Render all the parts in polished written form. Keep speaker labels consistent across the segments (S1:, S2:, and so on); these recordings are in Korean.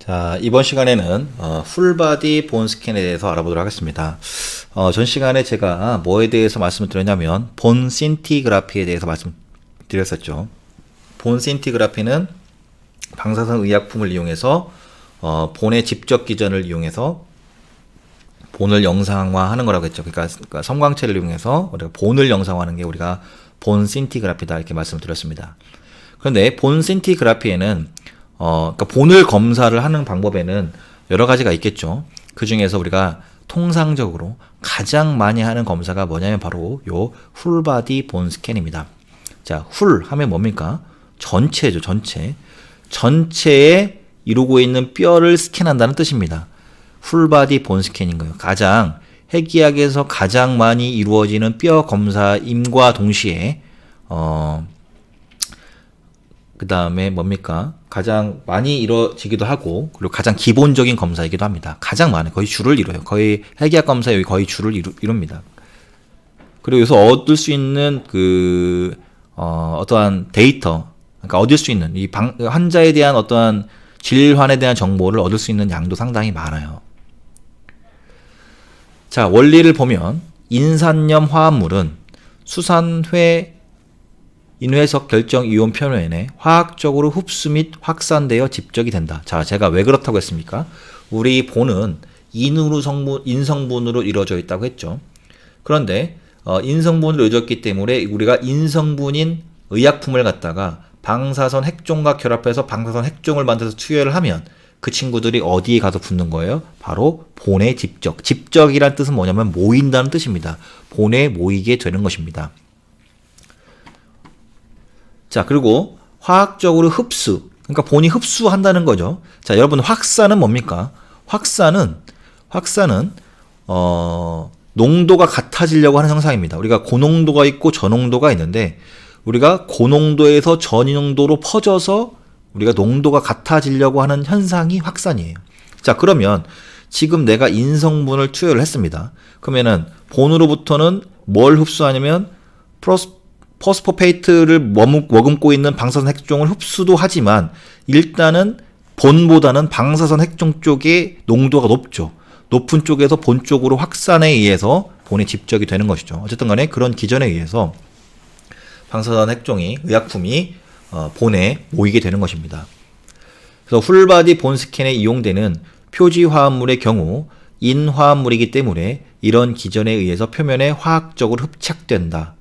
S1: 자, 이번 시간에는 풀바디 본 스캔에 대해서 알아보도록 하겠습니다. 전 시간에 제가 뭐에 대해서 말씀을 드렸냐면 본 신티그라피에 대해서 말씀드렸었죠. 본 신티그라피는 방사선 의약품을 이용해서 본의 직접 기전을 이용해서 본을 영상화하는 거라고 했죠. 그러니까 섬광체를 이용해서 우리가 본을 영상화하는 게 우리가 본 신티그라피다 이렇게 말씀을 드렸습니다. 그런데 본 신티그라피에는 그러니까 본을 검사를 하는 방법에는 여러 가지가 있겠죠. 그 중에서 우리가 통상적으로 가장 많이 하는 검사가 뭐냐면 바로 요 풀바디 본 스캔입니다. 자, 풀 하면 뭡니까? 전체죠, 전체. 전체에 이루고 있는 뼈를 스캔한다는 뜻입니다. 풀바디 본 스캔인 거예요. 가장 핵의학에서 가장 많이 이루어지는 뼈 검사임과 동시에 그 다음에 뭡니까? 가장 많이 이루어지기도 하고, 그리고 가장 기본적인 검사이기도 합니다. 가장 많은, 거의 주를 이뤄요. 거의 핵의학 검사에 여기 거의 주를 이룹니다. 그리고 여기서 얻을 수 있는 어떠한 데이터, 그러니까 얻을 수 있는, 환자에 대한 어떠한 질환에 대한 정보를 얻을 수 있는 양도 상당히 많아요. 자, 원리를 보면, 인산염 화합물은 수산회 인회석 결정 이온 표면에 화학적으로 흡수 및 확산되어 집적이 된다. 자, 제가 왜 그렇다고 했습니까? 우리 본은 인성분으로 이루어져 있다고 했죠. 그런데 인성분으로 이루어졌기 때문에 우리가 인성분인 의약품을 갖다가 방사선 핵종과 결합해서 방사선 핵종을 만들어서 투여를 하면 그 친구들이 어디에 가서 붙는 거예요? 바로 본에 집적. 집적이란 뜻은 뭐냐면 모인다는 뜻입니다. 본에 모이게 되는 것입니다. 자, 그리고 화학적으로 흡수. 그러니까 본이 흡수한다는 거죠. 자, 여러분 확산은 뭡니까? 확산은 농도가 같아지려고 하는 현상입니다. 우리가 고농도가 있고 저농도가 있는데 우리가 고농도에서 저농도로 퍼져서 우리가 농도가 같아지려고 하는 현상이 확산이에요. 자, 그러면 지금 내가 인성분을 투여를 했습니다. 그러면은 본으로부터는 뭘 흡수하냐면 포스포페이트를 머금고 있는 방사선 핵종을 흡수도 하지만 일단은 본보다는 방사선 핵종 쪽의 농도가 높죠. 높은 쪽에서 본 쪽으로 확산에 의해서 본에 집적이 되는 것이죠. 어쨌든 간에 그런 기전에 의해서 방사선 핵종이 의약품이 본에 모이게 되는 것입니다. 그래서 풀바디 본 스캔에 이용되는 표지 화합물의 경우 인화합물이기 때문에 이런 기전에 의해서 표면에 화학적으로 흡착된다.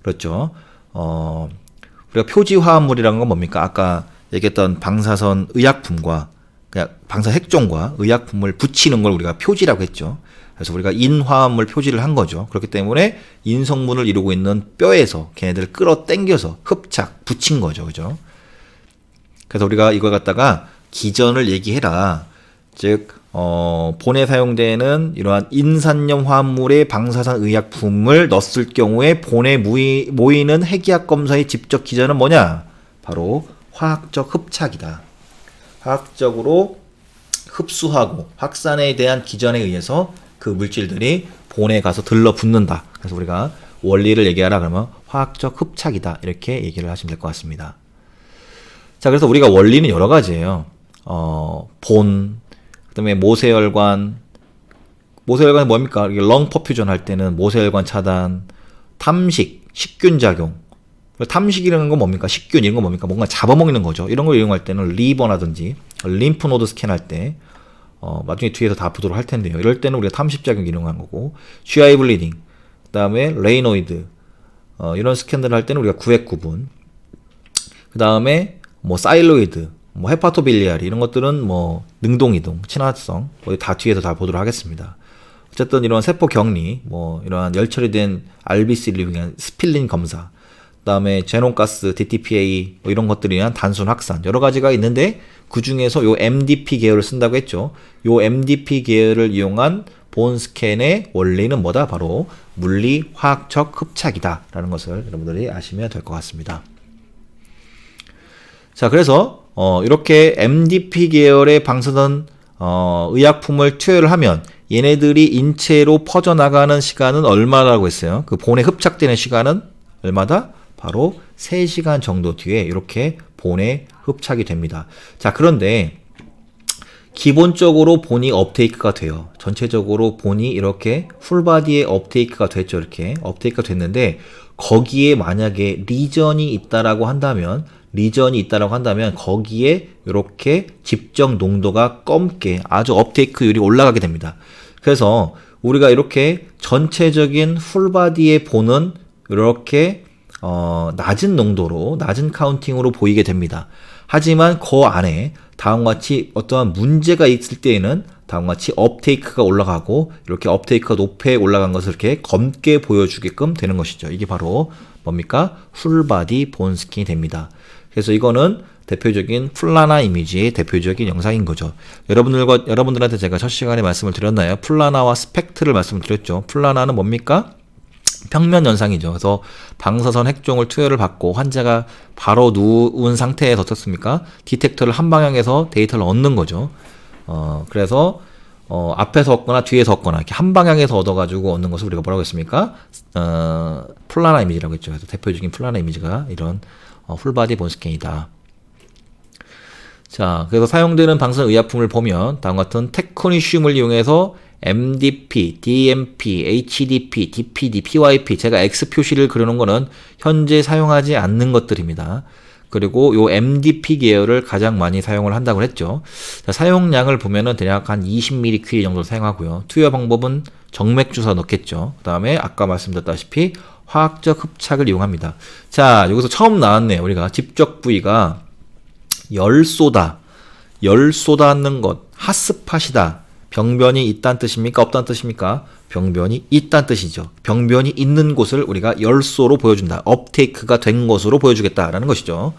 S1: 그렇죠. 우리가 표지 화합물이라는 건 뭡니까? 아까 얘기했던 방사선 의약품과 그냥 방사선 핵종과 의약품을 붙이는 걸 우리가 표지라고 했죠. 그래서 우리가 인화합물 표지를 한 거죠. 그렇기 때문에 인성분을 이루고 있는 뼈에서 걔네들을 끌어당겨서 흡착, 붙인 거죠. 그죠? 그래서 우리가 이걸 갖다가 기전을 얘기해라. 즉, 본에 사용되는 이러한 인산염 화합물의 방사선 의약품을 넣었을 경우에 본에 모이는 핵의학 검사의 직접 기전은 뭐냐? 바로 화학적 흡착이다. 화학적으로 흡수하고 확산에 대한 기전에 의해서 그 물질들이 본에 가서 들러붙는다. 그래서 우리가 원리를 얘기하라 그러면 화학적 흡착이다. 이렇게 얘기를 하시면 될 것 같습니다. 자, 그래서 우리가 원리는 여러 가지예요. 본, 그 다음에 모세혈관이 뭡니까? 렁 퍼퓨전 할 때는 모세혈관 차단, 탐식, 식균 작용. 탐식이라는 건 뭡니까? 식균 이런 건 뭡니까? 뭔가 잡아먹는 거죠. 이런 걸 이용할 때는 리버라든지 림프노드 스캔할 때 나중에 뒤에서 다 보도록 할 텐데요. 이럴 때는 우리가 탐식 작용 이용한 거고, GI 블리딩, 그 다음에 레이노이드 이런 스캔들을 할 때는 우리가 구획 구분, 그 다음에 뭐 사일로이드, 뭐 헤파토빌리아리 이런 것들은 뭐 능동이동, 친화성 다 뒤에서 다 보도록 하겠습니다. 어쨌든 이런 세포 격리, 뭐 이러한 열 처리된 RBC를 위한 스필린 검사, 그다음에 제논가스, DTPA 뭐 이런 것들에 의한 단순 확산 여러 가지가 있는데 그 중에서 요 MDP 계열을 쓴다고 했죠. 요 MDP 계열을 이용한 본 스캔의 원리는 뭐다? 바로 물리 화학적 흡착이다라는 것을 여러분들이 아시면 될 것 같습니다. 자, 그래서 이렇게 MDP 계열의 방사선 의약품을 투여를 하면 얘네들이 인체로 퍼져나가는 시간은 얼마라고 했어요? 그 본에 흡착되는 시간은 얼마다? 바로 3시간 정도 뒤에 이렇게 본에 흡착이 됩니다. 자, 그런데 기본적으로 본이 업테이크가 돼요. 전체적으로 본이 이렇게 풀바디에 업테이크가 됐죠. 이렇게 업테이크가 됐는데 거기에 만약에 리전이 있다라고 한다면 거기에 이렇게 집적 농도가 검게 아주 업테이크율이 올라가게 됩니다. 그래서 우리가 이렇게 전체적인 풀바디의 본은 이렇게 낮은 농도로 낮은 카운팅으로 보이게 됩니다. 하지만 그 안에 다음과 같이 어떠한 문제가 있을 때에는 다음과 같이 업테이크가 올라가고 이렇게 업테이크가 높게 올라간 것을 이렇게 검게 보여주게끔 되는 것이죠. 이게 바로 뭡니까? 풀바디 본 스킨이 됩니다. 그래서 이거는 대표적인 플라나 이미지의 대표적인 영상인 거죠. 여러분들한테 제가 첫 시간에 말씀을 드렸나요? 플라나와 스펙트를 말씀을 드렸죠. 플라나는 뭡니까? 평면 현상이죠. 그래서 방사선 핵종을 투여를 받고 환자가 바로 누운 상태에서 어떻습니까? 디텍터를 한 방향에서 데이터를 얻는 거죠. 그래서 앞에서 얻거나 뒤에서 얻거나 이렇게 한 방향에서 얻어가지고 얻는 것을 우리가 뭐라고 했습니까? 플라나 이미지라고 했죠. 그래서 대표적인 플라나 이미지가 이런 풀바디 본 스캔이다. 자, 그래서 사용되는 방사선 의약품을 보면 다음과 같은 테크니슘을 이용해서 MDP, DMP, HDP, DPD, PYP 제가 X 표시를 그려놓은 거는 현재 사용하지 않는 것들입니다. 그리고 요 MDP 계열을 가장 많이 사용을 한다고 했죠. 자, 사용량을 보면은 대략 한 20mq 정도 사용하고요. 투여 방법은 정맥 주사 넣겠죠. 그 다음에 아까 말씀드렸다시피 화학적 흡착을 이용합니다. 자, 여기서 처음 나왔네요. 우리가 집적 부위가 열소다, 열 쏟아는 것, 핫스팟이다. 병변이 있다는 뜻입니까? 없다는 뜻입니까? 병변이 있다는 뜻이죠. 병변이 있는 곳을 우리가 열소로 보여준다. 업테이크가 된 것으로 보여주겠다라는 것이죠.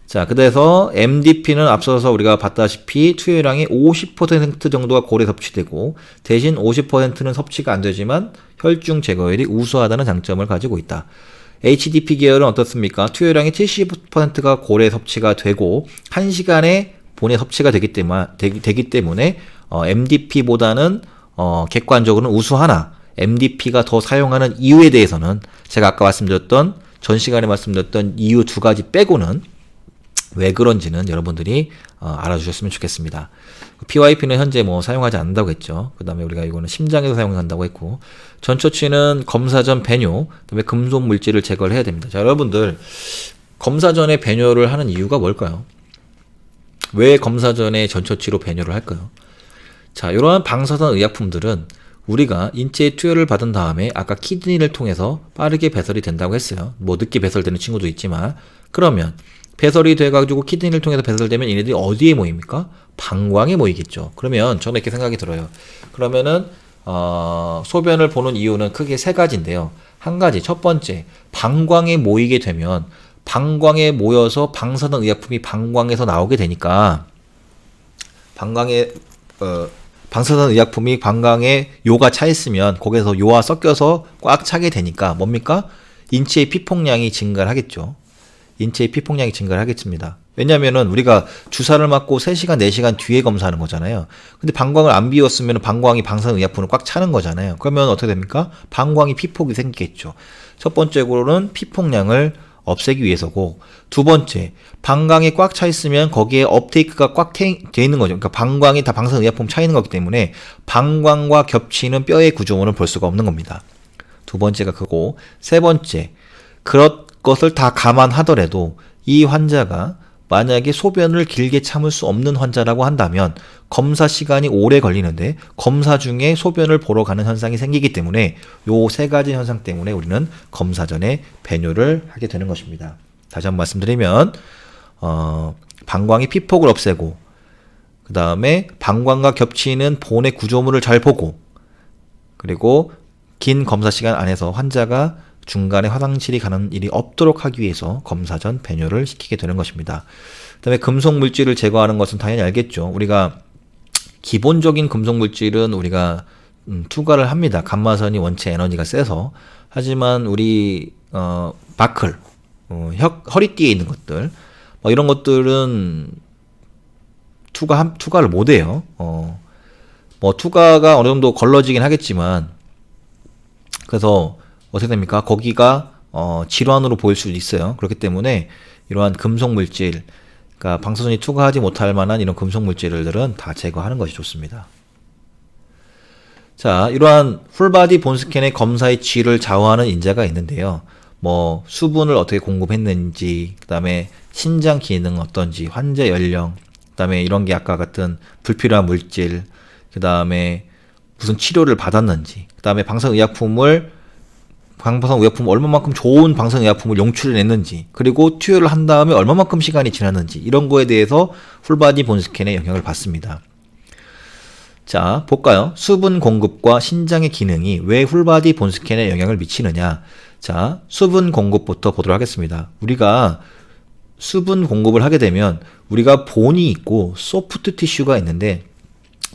S1: 자, 그래서 MDP는 앞서서 우리가 봤다시피 투여량의 50% 정도가 고래 섭취되고 대신 50%는 섭취가 안 되지만 혈중 제거율이 우수하다는 장점을 가지고 있다. HDP 계열은 어떻습니까? 투여량의 70%가 고래 섭취가 되고 1시간에 본에 섭취가 되기 때문에 MDP보다는 객관적으로는 우수하나 MDP가 더 사용하는 이유에 대해서는 제가 아까 말씀드렸던 전 시간에 말씀드렸던 이유 두 가지 빼고는 왜 그런지는 여러분들이 알아주셨으면 좋겠습니다. PYP는 현재 뭐 사용하지 않는다고 했죠. 그 다음에 우리가 이거는 심장에서 사용한다고 했고 전처치는 검사 전 배뇨, 그 다음에 금속 물질을 제거를 해야 됩니다. 자, 여러분들 검사 전에 배뇨를 하는 이유가 뭘까요? 왜 검사 전에 전처치로 배뇨를 할까요? 자, 이러한 방사선 의약품들은 우리가 인체에 투여를 받은 다음에 아까 키드니를 통해서 빠르게 배설이 된다고 했어요. 뭐 늦게 배설되는 친구도 있지만 그러면 배설이 돼가지고 키드니를 통해서 배설되면 얘네들이 어디에 모입니까? 방광에 모이겠죠. 그러면 저는 이렇게 생각이 들어요. 그러면은 소변을 보는 이유는 크게 세 가지인데요. 한 가지, 첫 번째, 방광에 모이게 되면 방광에 모여서 방사선 의약품이 방광에서 나오게 되니까 방사선 의약품이 방광에 요가 차 있으면 거기서 요와 섞여서 꽉 차게 되니까 뭡니까? 인체의 피폭량이 증가를 하겠죠. 인체의 피폭량이 증가를 하겠습니다. 왜냐면은 우리가 주사를 맞고 3시간, 4시간 뒤에 검사하는 거잖아요. 근데 방광을 안 비웠으면 방광이 방사선 의약품을 꽉 차는 거잖아요. 그러면 어떻게 됩니까? 방광이 피폭이 생기겠죠. 첫 번째로는 피폭량을 없애기 위해서고 두 번째, 방광에 꽉 차 있으면 거기에 업테이크가 꽉 돼 있는 거죠. 그러니까 방광이 다 방사선 의약품 차 있는 거기 때문에 방광과 겹치는 뼈의 구조물은 볼 수가 없는 겁니다. 두 번째가 그거고 세 번째, 그런 것을 다 감안하더라도 이 환자가 만약에 소변을 길게 참을 수 없는 환자라고 한다면 검사 시간이 오래 걸리는데 검사 중에 소변을 보러 가는 현상이 생기기 때문에 요 세 가지 현상 때문에 우리는 검사 전에 배뇨를 하게 되는 것입니다. 다시 한번 말씀드리면 방광의 피폭을 없애고 그 다음에 방광과 겹치는 본의 구조물을 잘 보고 그리고 긴 검사 시간 안에서 환자가 중간에 화장실이 가는 일이 없도록 하기 위해서 검사 전 배뇨를 시키게 되는 것입니다. 그 다음에 금속 물질을 제거하는 것은 당연히 알겠죠. 우리가 기본적인 금속 물질은 우리가 투과를 합니다. 감마선이 원체 에너지가 세서. 하지만 우리 바클, 허리띠에 있는 것들 뭐 이런 것들은 투과를 못해요. 뭐 투과가 어느 정도 걸러지긴 하겠지만, 그래서 어떻게 됩니까? 거기가 질환으로 보일 수도 있어요. 그렇기 때문에 이러한 금속 물질, 그러니까 방사선이 투과하지 못할 만한 이런 금속 물질들은 다 제거하는 것이 좋습니다. 자, 이러한 풀바디 본스캔의 검사의 질을 좌우하는 인자가 있는데요. 뭐 수분을 어떻게 공급했는지, 그 다음에 신장 기능 어떤지, 환자 연령, 그 다음에 이런 게 아까 같은 불필요한 물질, 그 다음에 무슨 치료를 받았는지, 그 다음에 방사선의약품을 얼마만큼 좋은 방사선의약품을 용출해냈는지, 그리고 투여를 한 다음에 얼마만큼 시간이 지났는지, 이런 거에 대해서 풀바디 본스캔의 영향을 받습니다. 자, 볼까요? 수분 공급과 신장의 기능이 왜 풀바디 본스캔에 영향을 미치느냐. 자, 수분 공급부터 보도록 하겠습니다. 우리가 수분 공급을 하게 되면 우리가 본이 있고 소프트 티슈가 있는데,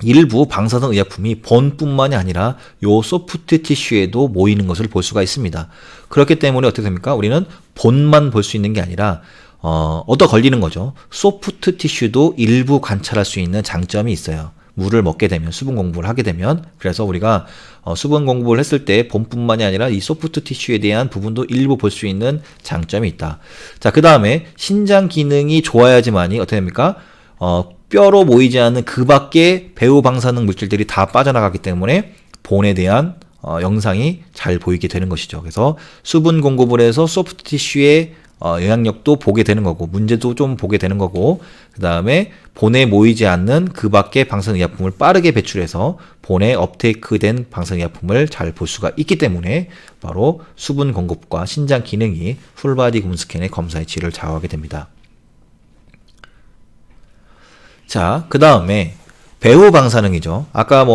S1: 일부 방사선 의약품이 본뿐만이 아니라 요 소프트 티슈에도 모이는 것을 볼 수가 있습니다. 그렇기 때문에 어떻게 됩니까? 우리는 본만 볼 수 있는 게 아니라 얻어 걸리는 거죠. 소프트 티슈도 일부 관찰할 수 있는 장점이 있어요. 물을 먹게 되면, 수분 공급을 하게 되면. 그래서 우리가 수분 공급을 했을 때 본뿐만이 아니라 이 소프트 티슈에 대한 부분도 일부 볼 수 있는 장점이 있다. 자, 그 다음에 신장 기능이 좋아야지만이 어떻게 됩니까? 뼈로 모이지 않는 그 밖에 배후 방사능 물질들이 다 빠져나가기 때문에 본에 대한 영상이 잘 보이게 되는 것이죠. 그래서 수분 공급을 해서 소프트 티슈의 영향력도 보게 되는 거고, 문제도 좀 보게 되는 거고, 그 다음에 본에 모이지 않는 그 밖에 방사선의약품을 빠르게 배출해서 본에 업테이크된 방사선의약품을 잘 볼 수가 있기 때문에 바로 수분 공급과 신장 기능이 풀바디 본스캔의 검사의 질을 좌우하게 됩니다. 자, 그 다음에 배후 방사능이죠. 아까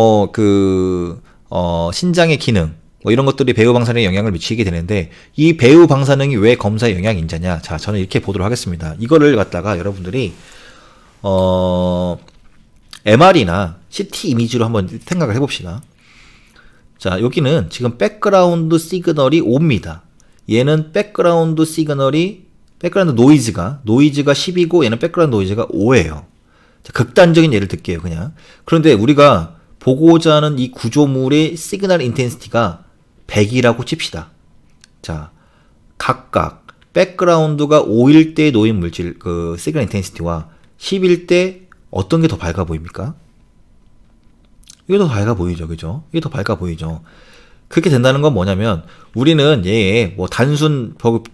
S1: 신장의 기능, 이런 것들이 배후 방사능에 영향을 미치게 되는데, 이 배후 방사능이 왜 검사에 영향이 있느냐. 자, 저는 이렇게 보도록 하겠습니다. 이거를 갖다가 여러분들이 MR이나 CT 이미지로 한번 생각을 해봅시다. 자, 여기는 지금 백그라운드 시그널이 5입니다. 얘는 백그라운드 노이즈가 10이고, 얘는 백그라운드 노이즈가 5예요. 자, 극단적인 예를 들게요, 그냥. 그런데 우리가 보고자 하는 이 구조물의 시그널 인텐시티가 100이라고 칩시다. 자, 각각 백그라운드가 5일 때 노인 물질 시그널 인텐시티와 10일 때 어떤 게 더 밝아 보입니까? 이게 더 밝아 보이죠, 그죠? 이게 더 밝아 보이죠. 그렇게 된다는 건 뭐냐면, 우리는 얘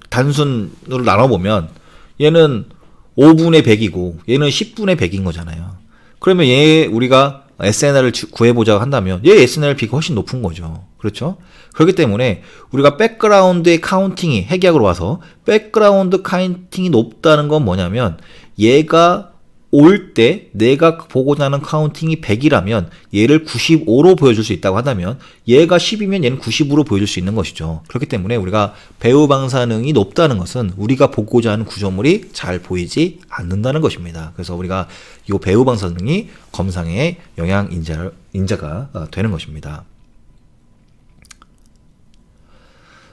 S1: 단순으로 나눠보면 얘는 5분의 100이고 얘는 10분의 100인 거잖아요. 그러면 우리가 SNR을 구해보자고 한다면 얘 SNR 비가 훨씬 높은 거죠. 그렇죠? 그렇기 때문에 우리가 백그라운드의 카운팅이 핵약으로 와서 백그라운드 카운팅이 높다는 건 뭐냐면, 얘가 올 때 내가 보고자 하는 카운팅이 100이라면 얘를 95로 보여줄 수 있다고 한다면, 얘가 10이면 얘는 90으로 보여줄 수 있는 것이죠. 그렇기 때문에 우리가 배후 방사능이 높다는 것은 우리가 보고자 하는 구조물이 잘 보이지 않는다는 것입니다. 그래서 우리가 이 배후 방사능이 검상의 영향 인자가 되는 것입니다.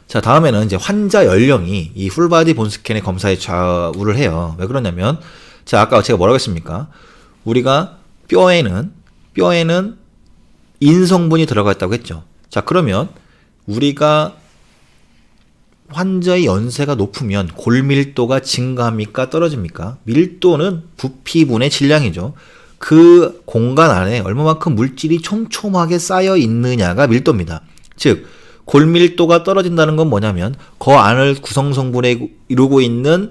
S1: 자, 다음에는 이제 환자 연령이 이 풀바디 본스캔의 검사에 좌우를 해요. 왜 그러냐면, 자, 아까 제가 뭐라고 했습니까? 우리가 뼈에는 인성분이 들어가 있다고 했죠. 자, 그러면 우리가 환자의 연세가 높으면 골밀도가 증가합니까? 떨어집니까? 밀도는 부피분의 질량이죠. 그 공간 안에 얼마만큼 물질이 촘촘하게 쌓여 있느냐가 밀도입니다. 즉, 골밀도가 떨어진다는 건 뭐냐면, 그 안을 구성성분에 이루고 있는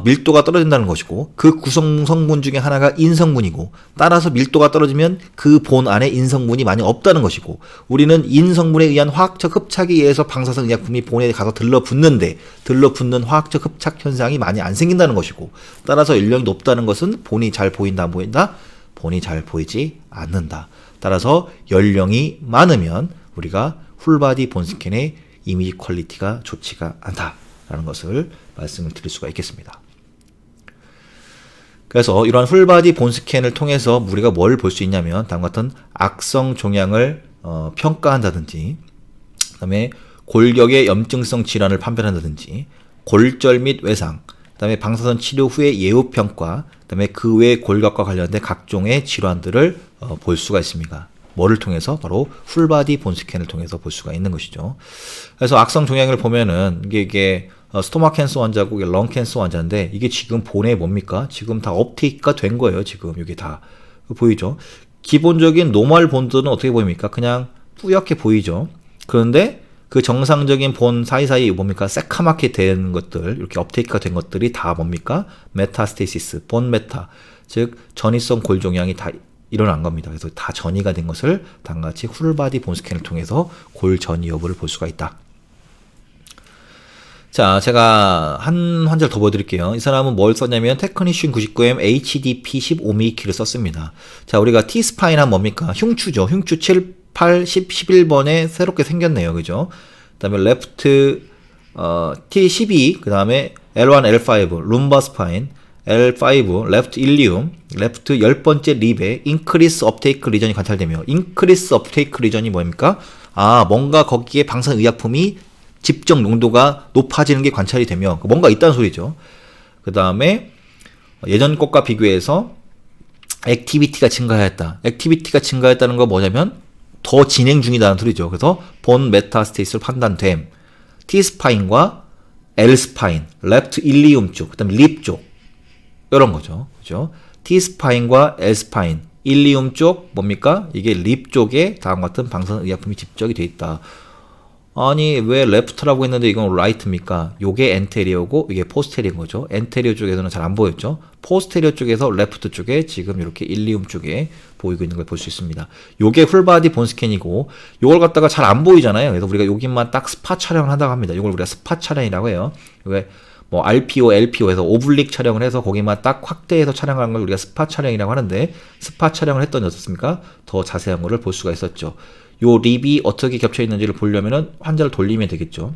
S1: 밀도가 떨어진다는 것이고, 그 구성성분 중에 하나가 인성분이고, 따라서 밀도가 떨어지면 그 본 안에 인성분이 많이 없다는 것이고, 우리는 인성분에 의한 화학적 흡착에 의해서 방사선 의약품이 본에 가서 들러붙는 화학적 흡착 현상이 많이 안 생긴다는 것이고, 따라서 연령이 높다는 것은 본이 잘 보인다 안 보인다? 본이 잘 보이지 않는다. 따라서 연령이 많으면 우리가 풀바디 본스캔의 이미지 퀄리티가 좋지가 않다라는 것을 말씀을 드릴 수가 있겠습니다. 그래서 이러한 풀바디 본스캔을 통해서 우리가 뭘 볼 수 있냐면, 다음과 같은 악성 종양을 평가한다든지, 그 다음에 골격의 염증성 질환을 판별한다든지, 골절 및 외상, 그 그다음에 방사선 치료 후의 예후 평가, 그다음에 그 외 골격과 관련된 각종의 질환들을 볼 수가 있습니다. 뭐를 통해서? 바로 풀바디 본스캔을 통해서 볼 수가 있는 것이죠. 그래서 악성 종양을 보면은 이게 스토마 캔서 환자고 이게 렁 캔서 환자인데 이게 지금 본에 뭡니까? 지금 다 업테이크가 된 거예요. 지금 이게 다 보이죠? 기본적인 노멀 본들은 어떻게 보입니까? 그냥 뿌옇게 보이죠. 그런데 그 정상적인 본 사이사이 뭡니까? 새카맣게 된 것들, 이렇게 업테이크가 된 것들이 다 뭡니까? 메타스테이시스, 본 메타, 즉 전이성 골종양이 다 일어난 겁니다. 그래서 다 전이가 된 것을 다같이 풀바디 본스캔을 통해서 골 전이 여부를 볼 수가 있다. 자, 제가 한 환자를 더 보여드릴게요. 이 사람은 뭘 썼냐면 테크니쉬 99M HDP 15mm를 썼습니다. 자, 우리가 T-스파인은 뭡니까? 흉추죠. 흉추 7, 8, 10, 11번에 새롭게 생겼네요. 그죠? 그 다음에 레프트 T12, 그 다음에 L1, L5, 룸바 스파인, L5, 레프트 일리움, 레프트 10번째 립에 인크리스 업테이크 리전이 관찰되며, 인크리스 업테이크 리전이 뭡니까? 아, 뭔가 거기에 방사선 의약품이 집적 농도가 높아지는 게 관찰이 되며 뭔가 있다는 소리죠. 그 다음에 예전 것과 비교해서 액티비티가 증가했다. 액티비티가 증가했다는 건 뭐냐면 더 진행 중이다는 소리죠. 그래서 본 메타스테이스로 판단됨. T스파인과 L스파인, 레프트 일리움 쪽, 그 다음에 립 쪽, 이런 거죠. 그죠? T스파인과 L스파인, 일리움 쪽 뭡니까? 이게 립 쪽에 다음과 같은 방사선 의약품이 집적이 돼 있다. 아니 왜 레프트라고 했는데 이건 라이트입니까? 요게 엔테리어고 이게 포스테리어인 거죠. 엔테리어 쪽에서는 잘 안 보였죠. 포스테리어 쪽에서 레프트 쪽에 지금 이렇게 일리움 쪽에 보이고 있는 걸 볼 수 있습니다. 요게 풀바디 본스캔이고 요걸 갖다가 잘 안 보이잖아요. 그래서 우리가 여기만 딱 스팟 촬영을 한다고 합니다. 요걸 우리가 스팟 촬영이라고 해요. 왜 뭐 RPO, LPO에서 오블릭 촬영을 해서 거기만 딱 확대해서 촬영하는 걸 우리가 스팟 촬영이라고 하는데 스팟 촬영을 했더니 어떻습니까? 더 자세한 거를 볼 수가 있었죠. 요 립이 어떻게 겹쳐 있는지를 보려면은 환자를 돌리면 되겠죠.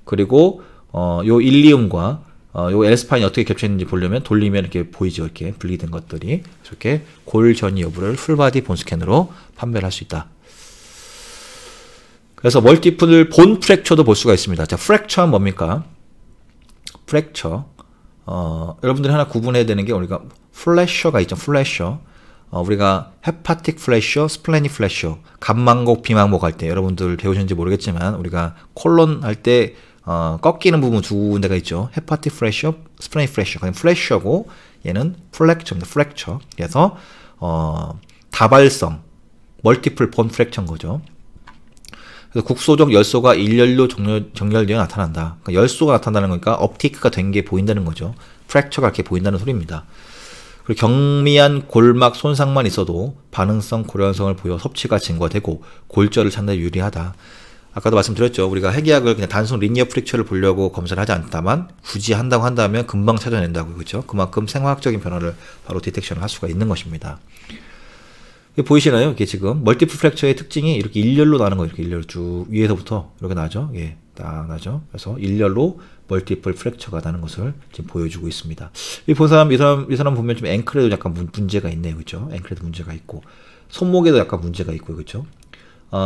S1: 그리고 요 일리움과 요 L스파인이 어떻게 겹쳐 있는지 보려면 돌리면 이렇게 보이죠. 이렇게 분리된 것들이 이렇게 골 전이 여부를 풀바디 본스캔으로 판별할 수 있다. 그래서 멀티플 본 프랙처도 볼 수가 있습니다. 자, 프랙처는 뭡니까? 프랙처 여러분들이 하나 구분해야 되는 게 우리가 플래셔가 있죠. 플래셔. 우리가 헤파틱 플래셔, 스플래닉 플래셔, 간망곡, 비망곡 할 때 여러분들 배우셨는지 모르겠지만 우리가 콜론 할 때 꺾이는 부분 두 군데가 있죠. 헤파틱 플래셔, 스플래닉 플래셔. 그냥 플래셔고 얘는 플렉처입니다. 플렉처. 그래서 다발성, 멀티플 본 프랙처인 거죠. 그래서 국소적 열소가 일렬로 정렬되어 나타난다. 그러니까 열소가 나타나는 거니까 업티크가 된 게 보인다는 거죠. 프랙처가 이렇게 보인다는 소리입니다. 그리고 경미한 골막 손상만 있어도 반응성 고려성을 보여 섭취가 증가되고 골절을 찾는 데 유리하다. 아까도 말씀드렸죠. 우리가 핵의학을 그냥 단순 리니어 프랙처를 보려고 검사를 하지 않다만 굳이 한다고 한다면 금방 찾아낸다고. 그렇죠? 그만큼 생화학적인 변화를 바로 디텍션을 할 수가 있는 것입니다. 보이시나요? 이게 지금 멀티플 프랙처의 특징이 이렇게 일렬로 나는 거예요. 이렇게 일렬로 쭉 위에서부터 이렇게 나죠. 예, 딱 나죠. 그래서 일렬로 멀티플 프랙처가 나는 것을 지금 보여주고 있습니다. 이 사람 보면 좀 앵클에도 약간 문제가 있네요. 그렇죠? 앵클에도 문제가 있고 손목에도 약간 문제가 있고 그렇죠?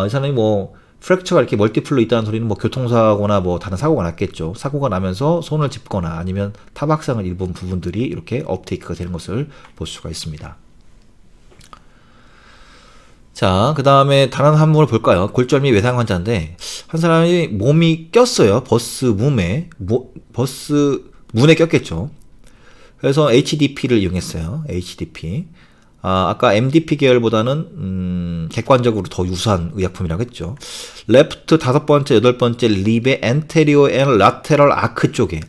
S1: 이 사람이 뭐 프랙처가 이렇게 멀티플로 있다는 소리는 뭐 교통사고나 뭐 다른 사고가 났겠죠. 사고가 나면서 손을 짚거나 아니면 타박상을 입은 부분들이 이렇게 업테이크가 되는 것을 볼 수가 있습니다. 자, 그 다음에 다른 한 분을 볼까요? 골절미 외상 환자인데 한 사람이 몸이 꼈어요. 버스 문에 꼈겠죠. 그래서 HDP를 이용했어요. HDP. 아까 MDP 계열보다는 객관적으로 더 유사한 의약품이라고 했죠. 레프트 5번째, 8번째 립의 엔테리어 앤 라테럴 아크 쪽에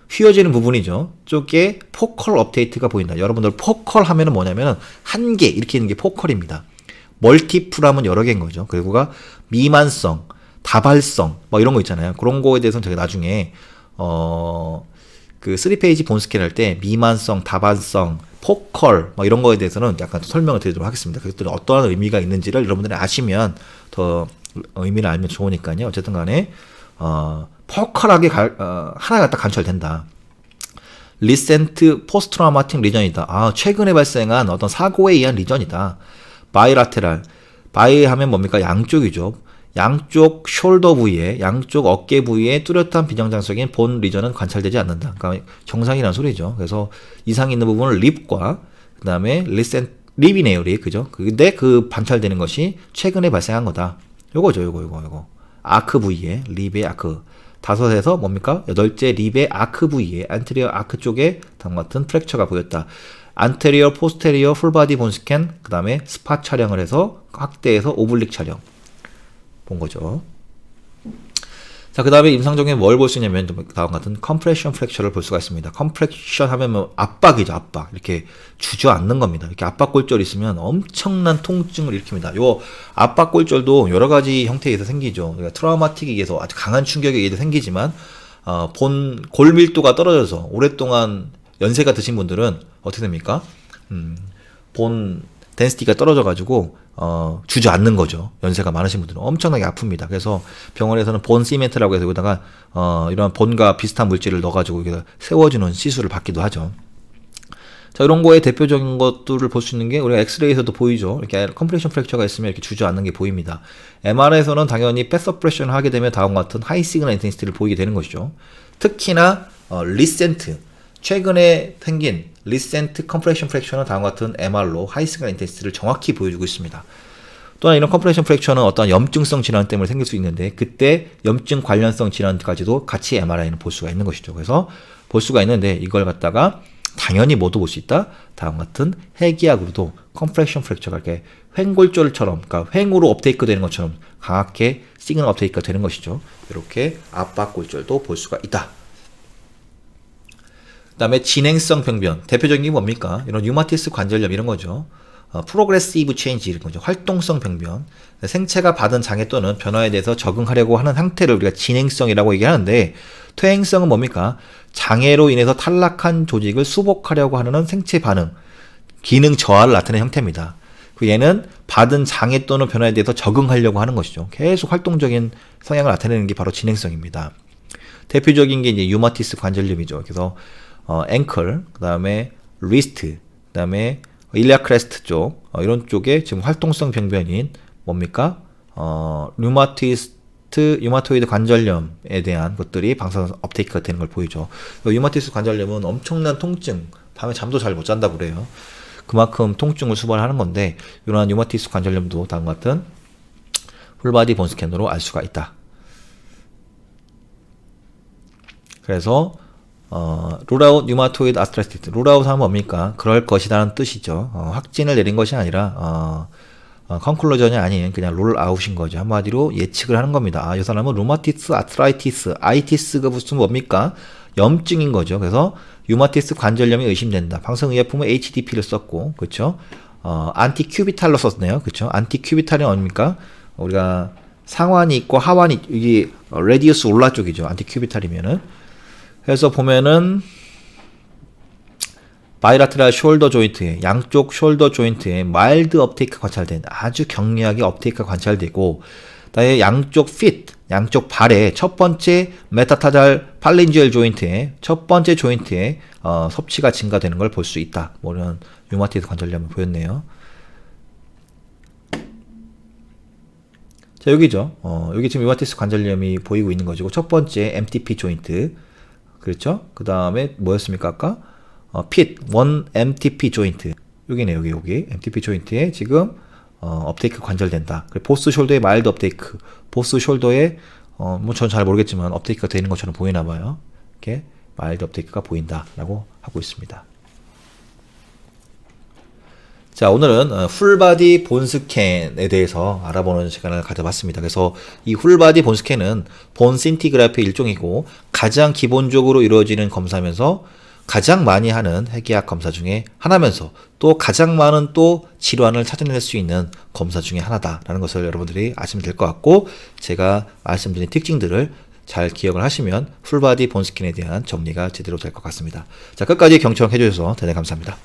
S1: 휘어지는 부분이죠. 쪽에 포컬 업데이트가 보인다. 여러분들 포컬 하면은 뭐냐면은 한 개 이렇게 있는 게 포컬입니다. 멀티플하면 여러 개인 거죠. 그리고가 미만성, 다발성 뭐 이런 거 있잖아요. 그런 거에 대해서는 제가 나중에 그 3페이지 본스캔 할 때 미만성, 다발성, 포컬 뭐 이런 거에 대해서는 약간 설명을 드리도록 하겠습니다. 그것들이 어떠한 의미가 있는지를 여러분들이 아시면 더 의미를 알면 좋으니까요. 어쨌든 간에 포컬하게 하나가 딱 관찰된다. 리센트 포스트라우마틱 리전이다. 최근에 발생한 어떤 사고에 의한 리전이다. 바이라테랄. 바이 하면 뭡니까? 양쪽이죠. 양쪽 숄더 부위에, 양쪽 어깨 부위에 뚜렷한 비정상적인 본 리전은 관찰되지 않는다. 그러니까 정상이라는 소리죠. 그래서 이상이 있는 부분은 립과 그 다음에 립이네요, 립. 그죠? 근데 그 관찰되는 것이 최근에 발생한 거다. 요거죠, 요거. 아크 부위에, 립의 아크. 5에서 뭡니까? 8째 립의 아크 부위에, 안테리어 아크 쪽에 다음과 같은 프랙처가 보였다. 안테리어, 포스테리어, 풀바디 본스캔, 그 다음에 스팟 촬영을 해서 확대해서 오블릭 촬영 본 거죠. 자, 그 다음에 임상적인 뭘 볼 수 있냐면 다음과 같은 컴프레션 프랙처를 볼 수가 있습니다. 컴프레션 하면 뭐 압박이죠, 압박. 이렇게 주저앉는 겁니다. 이렇게 압박 골절이 있으면 엄청난 통증을 일으킵니다. 요 압박 골절도 여러 가지 형태에 의해서 생기죠. 그러니까 트라우마틱에 의해서 아주 강한 충격에 의해서 생기지만 본 골밀도가 떨어져서 오랫동안 연세가 드신 분들은 어떻게 됩니까? 본 덴시티가 떨어져가지고 주저앉는 거죠. 연세가 많으신 분들은 엄청나게 아픕니다. 그래서 병원에서는 본 시멘트라고 해서 여기다가 이런 본과 비슷한 물질을 넣어가지고 여기다 세워주는 시술을 받기도 하죠. 자, 이런 거에 대표적인 것들을 볼 수 있는 게 우리가 엑스레이에서도 보이죠. 이렇게 컴프레션 프랙처가 있으면 이렇게 주저앉는 게 보입니다. MR에서는 당연히 패서프레션을 하게 되면 다음과 같은 하이 시그널 인텐시티를 보이게 되는 것이죠. 특히나 리센트, 최근에 생긴 리센트 컴프레션 프랙처는 다음과 같은 MR로 하이 시그널 인텐시티를 정확히 보여주고 있습니다. 또한 이런 컴프레션 프랙처는 어떤 염증성 질환 때문에 생길 수 있는데 그때 염증 관련성 질환까지도 같이 MRI는 볼 수가 있는 것이죠. 그래서 볼 수가 있는데 이걸 갖다가 당연히 모두 볼 수 있다. 다음 같은 해기약으로도 컴프레션 프랙처가 이렇게 횡골절처럼, 그러니까 횡으로 업테이크 되는 것처럼 강하게 시그널 업테이크가 되는 것이죠. 이렇게 압박골절도 볼 수가 있다. 그 다음에 진행성 병변, 대표적인 게 뭡니까? 이런 류마티스 관절염 이런 거죠. 프로그레시브 체인지 이런 거죠. 활동성 병변, 생체가 받은 장애 또는 변화에 대해서 적응하려고 하는 상태를 우리가 진행성이라고 얘기하는데, 퇴행성은 뭡니까? 장애로 인해서 탈락한 조직을 수복하려고 하는 생체 반응, 기능 저하를 나타내는 형태입니다. 얘는 받은 장애 또는 변화에 대해서 적응하려고 하는 것이죠. 계속 활동적인 성향을 나타내는 게 바로 진행성입니다. 대표적인 게 이제 류마티스 관절염이죠. 그래서 앵클, 그 다음에 리스트, 그 다음에 일리아 크레스트 쪽, 이런 쪽에 지금 활동성 병변인 뭡니까? 류마토이드 관절염에 대한 것들이 방사선 업테이크가 되는 걸 보이죠. 류마티스 관절염은 엄청난 통증, 밤에 잠도 잘 못 잔다고 그래요. 그만큼 통증을 수반하는 건데, 이러한 류마티스 관절염도 다음과 같은 풀바디 본 스캔으로 알 수가 있다. 그래서 룰아웃 류마토이드 아스트라이티스, 룰아웃 하면 뭡니까? 그럴 것이라는 뜻이죠. 확진을 내린 것이 아니라 컨클루전이 아닌 그냥 룰아웃인 거죠. 한마디로 예측을 하는 겁니다. 이 사람은 류마티스 아스트라이티스, 아이티스가 무슨 뭡니까? 염증인 거죠. 그래서 류마티스 관절염이 의심된다. 방송의약품은 HDP를 썼고, 그렇죠? 안티큐비탈로 썼네요. 그렇죠? 안티큐비탈이 뭡니까? 우리가 상완이 있고 하완이, 이게 레디우스 올라 쪽이죠. 안티큐비탈이면은. 그래서 보면은 바이라테랄 숄더 조인트에, 양쪽 숄더 조인트에 마일드 업테이크 관찰된, 아주 경미하게 업테이크가 관찰되고, 그다음에 양쪽 핏, 양쪽 발에 첫 번째 메타타잘 팔린지얼 조인트에, 첫 번째 조인트에 섭취가 증가되는 걸 볼 수 있다. 뭐 이런 류마티스 관절염을 보였네요. 자, 여기죠. 여기 지금 류마티스 관절염이 보이고 있는 거죠. 첫 번째 MTP 조인트. 그렇죠? 그 다음에 뭐였습니까? 아까? 핏, 원 MTP 조인트. 여기네, 여기. MTP 조인트에 지금, 업테이크 관절된다. 그리고 보스 숄더의 마일드 업테이크. 보스 숄더에, 뭐 전 잘 모르겠지만 업테이크가 되는 것처럼 보이나 봐요. 이렇게 마일드 업테이크가 보인다라고 하고 있습니다. 자, 오늘은 풀바디 본스캔에 대해서 알아보는 시간을 가져봤습니다. 그래서 이 풀바디 본스캔은 본 신티그래피의 일종이고 가장 기본적으로 이루어지는 검사면서 가장 많이 하는 해기학 검사 중에 하나면서 또 가장 많은 또 질환을 찾아낼 수 있는 검사 중에 하나다라는 것을 여러분들이 아시면 될 것 같고, 제가 말씀드린 특징들을 잘 기억을 하시면 풀바디 본스캔에 대한 정리가 제대로 될 것 같습니다. 자, 끝까지 경청해 주셔서 대단히 감사합니다.